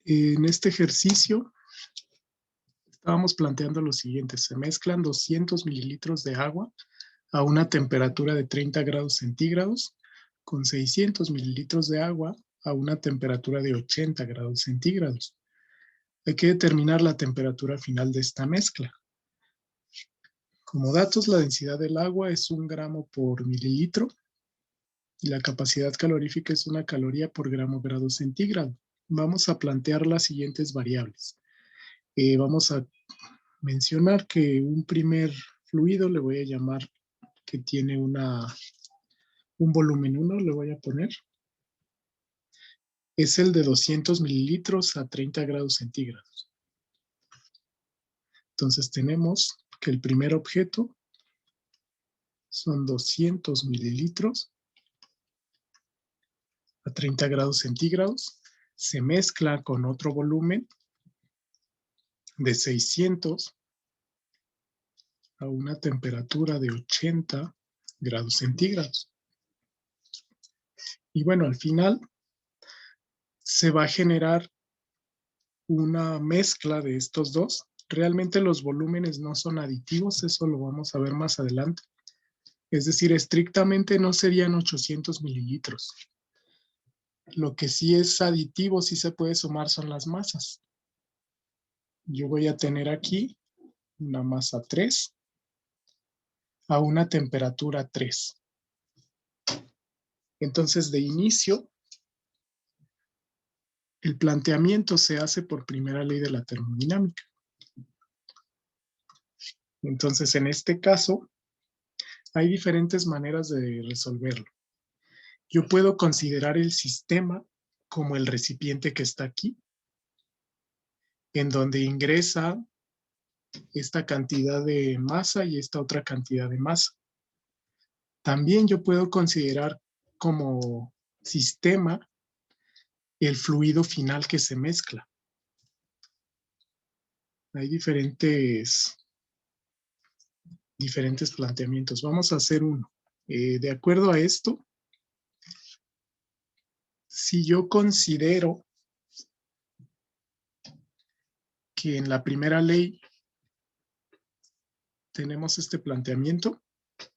En este ejercicio estábamos planteando lo siguiente: se mezclan 200 mililitros de agua a una temperatura de 30 grados centígrados con 600 mililitros de agua a una temperatura de 80 grados centígrados. Hay que determinar la temperatura final de esta mezcla. Como datos, la densidad del agua es 1 gramo por mililitro y la capacidad calorífica es 1 caloría por grado centígrado. Vamos a plantear las siguientes variables. Vamos a mencionar que un primer fluido le voy a llamar que tiene un volumen 1, le voy a poner. Es el de 200 mililitros a 30 grados centígrados. Entonces tenemos que el primer objeto son 200 mililitros a 30 grados centígrados. Se mezcla con otro volumen de 600 a una temperatura de 80 grados centígrados. Y bueno, al final se va a generar una mezcla de estos dos. Realmente los volúmenes no son aditivos, eso lo vamos a ver más adelante. Es decir, estrictamente no serían 800 mililitros. Lo que sí es aditivo, sí se puede sumar, son las masas. Yo voy a tener aquí una masa 3 a una temperatura 3. Entonces, de inicio, el planteamiento se hace por primera ley de la termodinámica. Entonces, en este caso, hay diferentes maneras de resolverlo. Yo puedo considerar el sistema como el recipiente que está aquí, en donde ingresa esta cantidad de masa y esta otra cantidad de masa. También yo puedo considerar como sistema el fluido final que se mezcla. Hay diferentes planteamientos. Vamos a hacer uno. De acuerdo a esto, si yo considero que en la primera ley tenemos este planteamiento,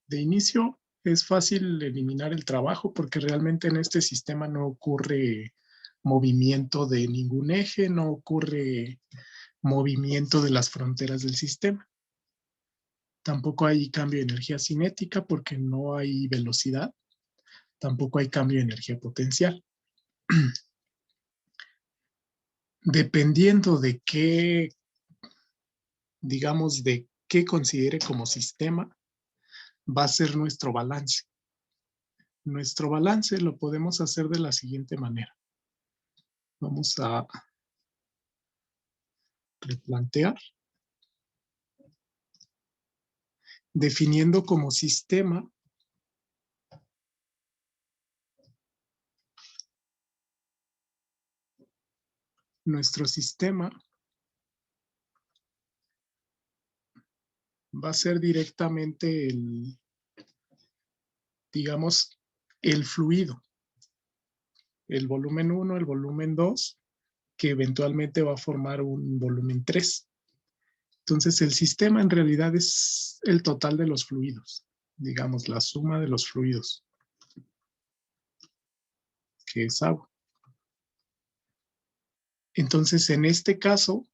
de inicio es fácil eliminar el trabajo porque realmente en este sistema no ocurre movimiento de ningún eje, no ocurre movimiento de las fronteras del sistema. Tampoco hay cambio de energía cinética porque no hay velocidad. Tampoco hay cambio de energía potencial. Dependiendo de qué, digamos, de qué considere como sistema, va a ser nuestro balance. Nuestro balance lo podemos hacer de la siguiente manera. Vamos a replantear. Definiendo como sistema nuestro sistema va a ser directamente digamos, el fluido. El volumen 1, el volumen 2, que eventualmente va a formar un volumen 3. Entonces, el sistema en realidad es el total de los fluidos, digamos, la suma de los fluidos, que es agua. Entonces, en este caso,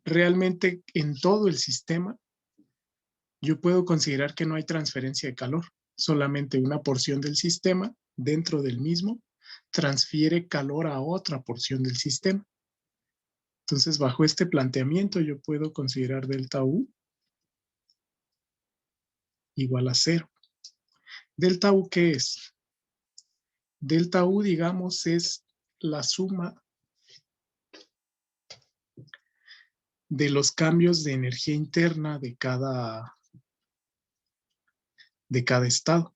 realmente en todo el sistema, yo puedo considerar que no hay transferencia de calor. Solamente una porción del sistema, dentro del mismo, transfiere calor a otra porción del sistema. Entonces, bajo este planteamiento, yo puedo considerar delta U igual a 0. ¿Delta U qué es? Delta U, digamos, es la suma de los cambios de energía interna de cada estado.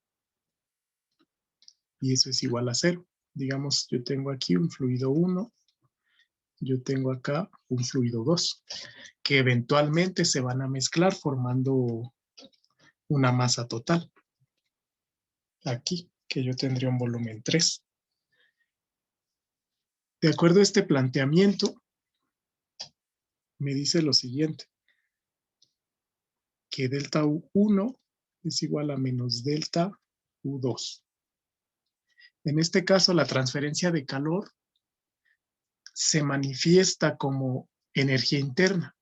Y eso es igual a 0. Digamos, yo tengo aquí un fluido 1, yo tengo acá un fluido 2, que eventualmente se van a mezclar formando una masa total. Aquí, que yo tendría un volumen 3. De acuerdo a este planteamiento, me dice lo siguiente, que delta U1 es igual a menos delta U2. En este caso, la transferencia de calor se manifiesta como energía interna.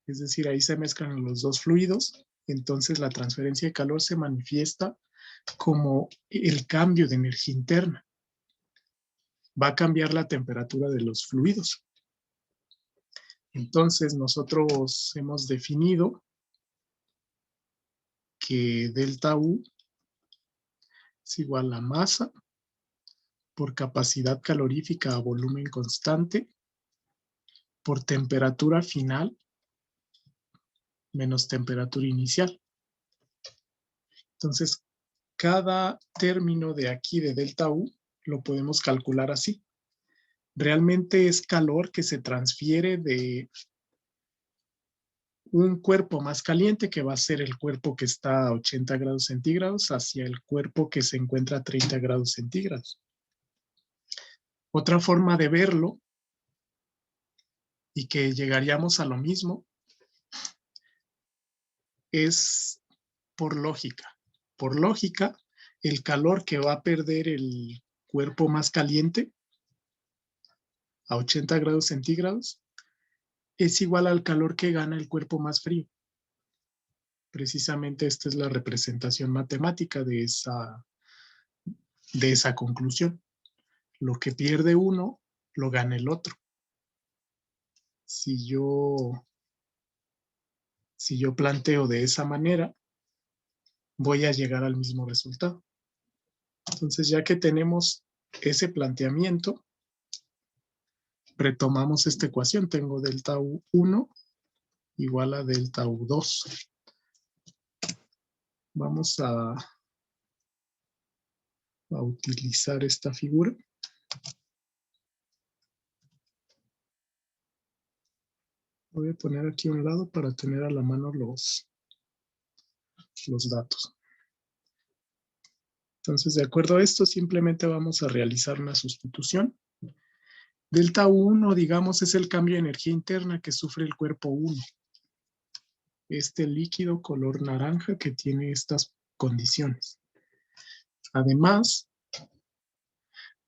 Es decir, ahí se mezclan los dos fluidos, entonces la transferencia de calor se manifiesta como el cambio de energía interna. Va a cambiar la temperatura de los fluidos. Entonces, nosotros hemos definido que delta U es igual a masa por capacidad calorífica a volumen constante por temperatura final menos temperatura inicial. Entonces, cada término de aquí de delta U lo podemos calcular así. Realmente es calor que se transfiere de un cuerpo más caliente, que va a ser el cuerpo que está a 80 grados centígrados, hacia el cuerpo que se encuentra a 30 grados centígrados. Otra forma de verlo, y que llegaríamos a lo mismo, es por lógica. Por lógica, el calor que va a perder el cuerpo más caliente a 80 grados centígrados es igual al calor que gana el cuerpo más frío. Precisamente esta es la representación matemática de esa conclusión. Lo que pierde uno, lo gana el otro. Si yo planteo de esa manera, voy a llegar al mismo resultado. Entonces, ya que tenemos ese planteamiento, retomamos esta ecuación. Tengo delta U1 igual a delta U2. Vamos a utilizar esta figura. Voy a poner aquí a un lado para tener a la mano los datos. Entonces, de acuerdo a esto, simplemente vamos a realizar una sustitución. Delta U1, digamos, es el cambio de energía interna que sufre el cuerpo 1. Este líquido color naranja que tiene estas condiciones. Además,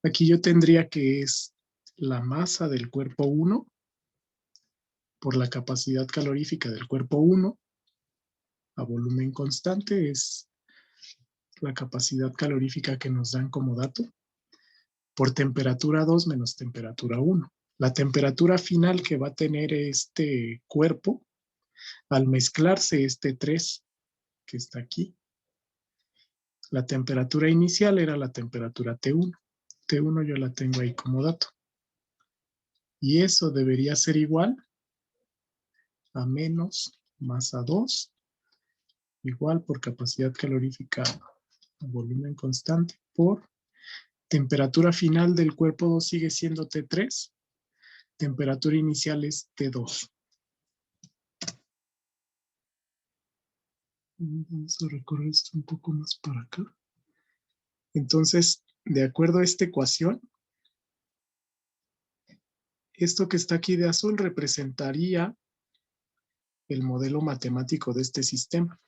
aquí yo tendría que es la masa del cuerpo 1 por la capacidad calorífica del cuerpo 1 a volumen constante, es la capacidad calorífica que nos dan como dato, por temperatura 2 menos temperatura 1. La temperatura final que va a tener este cuerpo al mezclarse este 3 que está aquí, la temperatura inicial era la temperatura T1. T1 yo la tengo ahí como dato. Y eso debería ser igual a menos masa 2, igual por capacidad calorífica a volumen constante, por temperatura final del cuerpo 2 sigue siendo T3, temperatura inicial es T2. Vamos a recorrer esto un poco más para acá. Entonces, de acuerdo a esta ecuación, esto que está aquí de azul representaría el modelo matemático de este sistema.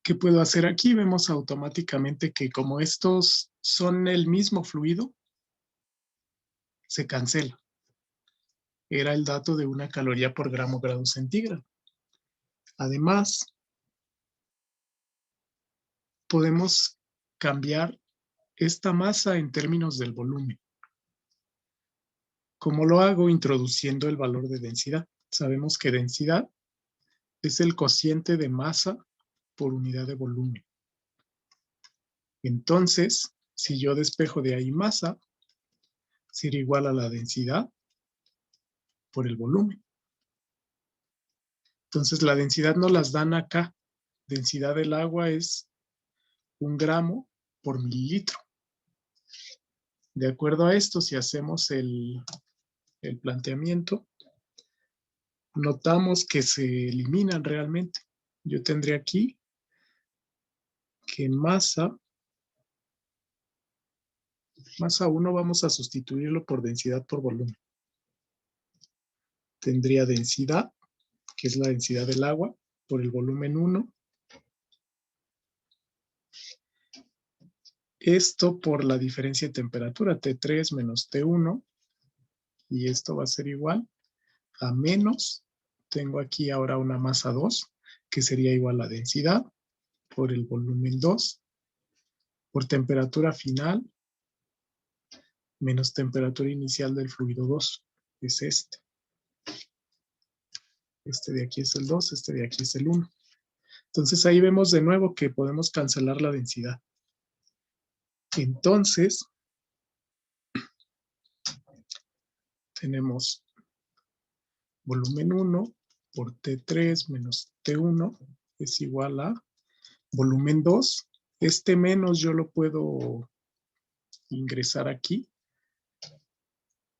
¿Qué puedo hacer aquí? Vemos automáticamente que como estos son el mismo fluido, se cancela. Era el dato de 1 caloría por grado centígrado. Además, podemos cambiar esta masa en términos del volumen. ¿Cómo lo hago? Introduciendo el valor de densidad. Sabemos que densidad es el cociente de masa por unidad de volumen. Entonces, si yo despejo de ahí masa, será igual a la densidad por el volumen. Entonces, la densidad nos las dan acá. Densidad del agua es 1 gramo por mililitro. De acuerdo a esto, si hacemos el planteamiento, notamos que se eliminan realmente. Yo tendré aquí que en masa 1 vamos a sustituirlo por densidad por volumen. tendría densidad, que es la densidad del agua, por el volumen 1. Esto por la diferencia de temperatura, T3 menos T1. Y esto va a ser igual a menos, tengo aquí ahora una masa 2, que sería igual a densidad por el volumen 2, por temperatura final, menos temperatura inicial del fluido 2, es este. Este de aquí es el 2, este de aquí es el 1. Entonces ahí vemos de nuevo que podemos cancelar la densidad. Entonces, tenemos volumen 1 por T3 menos T1 es igual a volumen 2. Este menos yo lo puedo ingresar aquí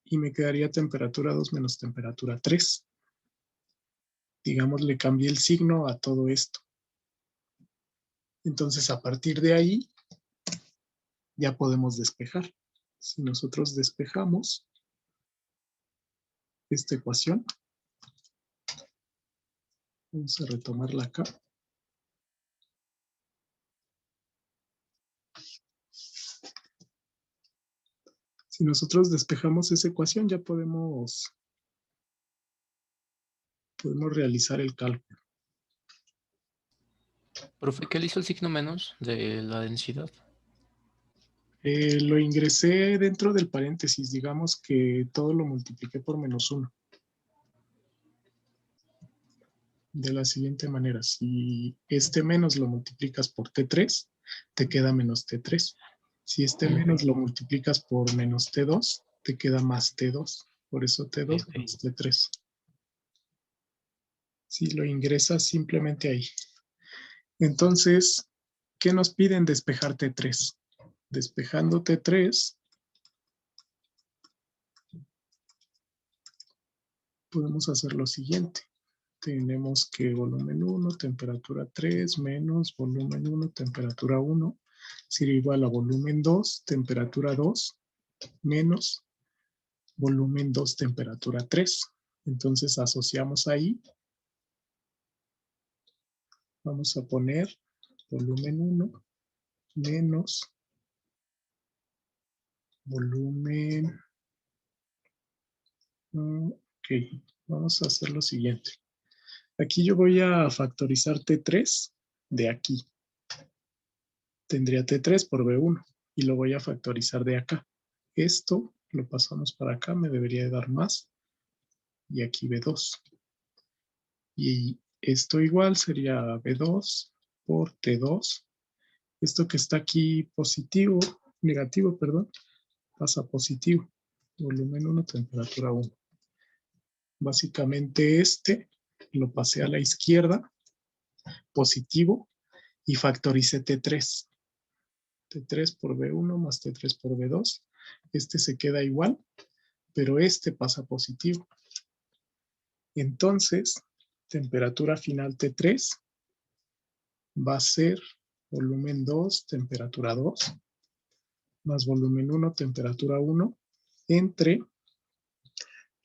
y me quedaría temperatura 2 menos temperatura 3. Digamos, le cambié el signo a todo esto. Entonces, a partir de ahí, ya podemos despejar. Si nosotros despejamos esta ecuación, vamos a retomarla acá. Si nosotros despejamos esa ecuación, ya podemos realizar el cálculo. Profe, ¿qué le hizo el signo menos de la densidad? Lo ingresé dentro del paréntesis, digamos que todo lo multipliqué por menos 1. De la siguiente manera, si este menos lo multiplicas por T3, te queda menos T3. Si este menos lo multiplicas por menos T2, te queda más T2. Por eso T2 menos T3. Si lo ingresas simplemente ahí. Entonces, ¿qué nos piden? Despejar T3. Despejando T3, podemos hacer lo siguiente. Tenemos que volumen 1, temperatura 3, menos volumen 1, temperatura 1, sería igual a volumen 2, temperatura 2, menos volumen 2, temperatura 3. Entonces asociamos ahí. Vamos a poner volumen 1 menos volumen. Ok, vamos a hacer lo siguiente. Aquí yo voy a factorizar T3 de aquí. Tendría T3 por B1 y lo voy a factorizar de acá. Esto lo pasamos para acá, me debería de dar más. Y aquí B2. Y esto igual sería B2 por T2. Esto que está aquí positivo, negativo, perdón, pasa a positivo. Volumen 1, temperatura 1. Básicamente este lo pasé a la izquierda, positivo, y factoricé T3. T3 por B1 más T3 por B2. Este se queda igual, pero este pasa positivo. Entonces, temperatura final T3 va a ser volumen 2, temperatura 2, más volumen 1, temperatura 1, entre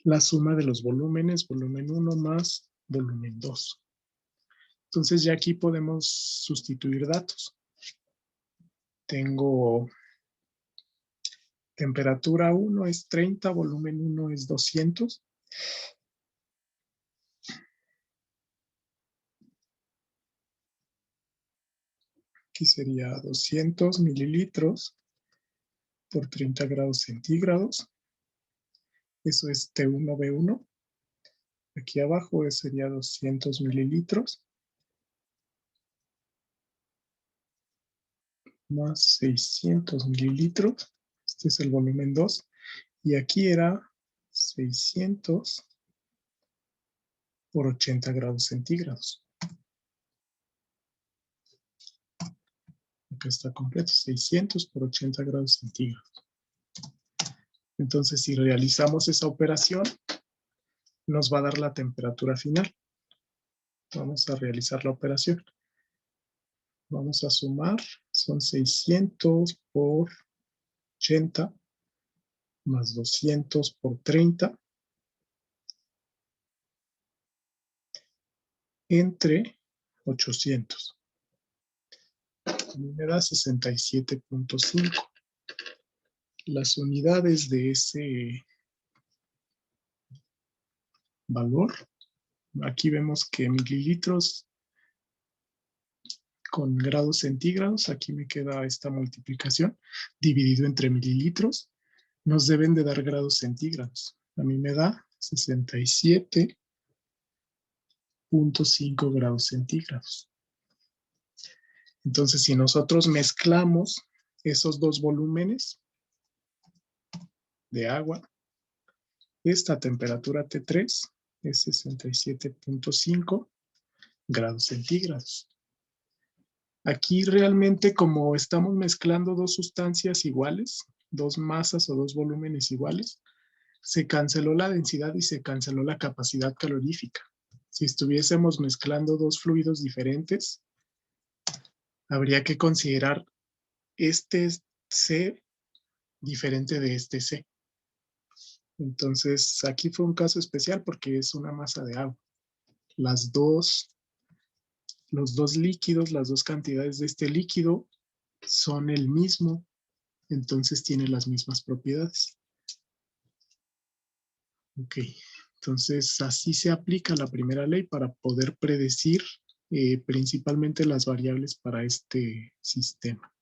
la suma de los volúmenes, volumen 1 más volumen 2. Entonces ya aquí podemos sustituir datos. Tengo temperatura 1 es 30, volumen 1 es 200. Aquí sería 200 mililitros por 30 grados centígrados. Eso es T1B1. Aquí abajo sería 200 mililitros más 600 mililitros. Este es el volumen 2. Y aquí era 600 por 80 grados centígrados. Acá está completo, 600 por 80 grados centígrados. Entonces, si realizamos esa operación, nos va a dar la temperatura final. Vamos a realizar la operación. Vamos a sumar, son 600 por 80 más 200 por 30 entre 800. A mí me da 67.5. Las unidades de ese valor, aquí vemos que mililitros con grados centígrados, aquí me queda esta multiplicación, dividido entre mililitros, nos deben de dar grados centígrados. A mí me da 67.5 grados centígrados. Entonces, si nosotros mezclamos esos dos volúmenes de agua, esta temperatura T3 es 67.5 grados centígrados. Aquí realmente, como estamos mezclando dos sustancias iguales, dos masas o dos volúmenes iguales, se canceló la densidad y se canceló la capacidad calorífica. Si estuviésemos mezclando dos fluidos diferentes, habría que considerar este C diferente de este C. Entonces, aquí fue un caso especial porque es una masa de agua. Los dos líquidos, las dos cantidades de este líquido son el mismo, entonces tiene las mismas propiedades. Ok, entonces así se aplica la primera ley para poder predecir principalmente las variables para este sistema.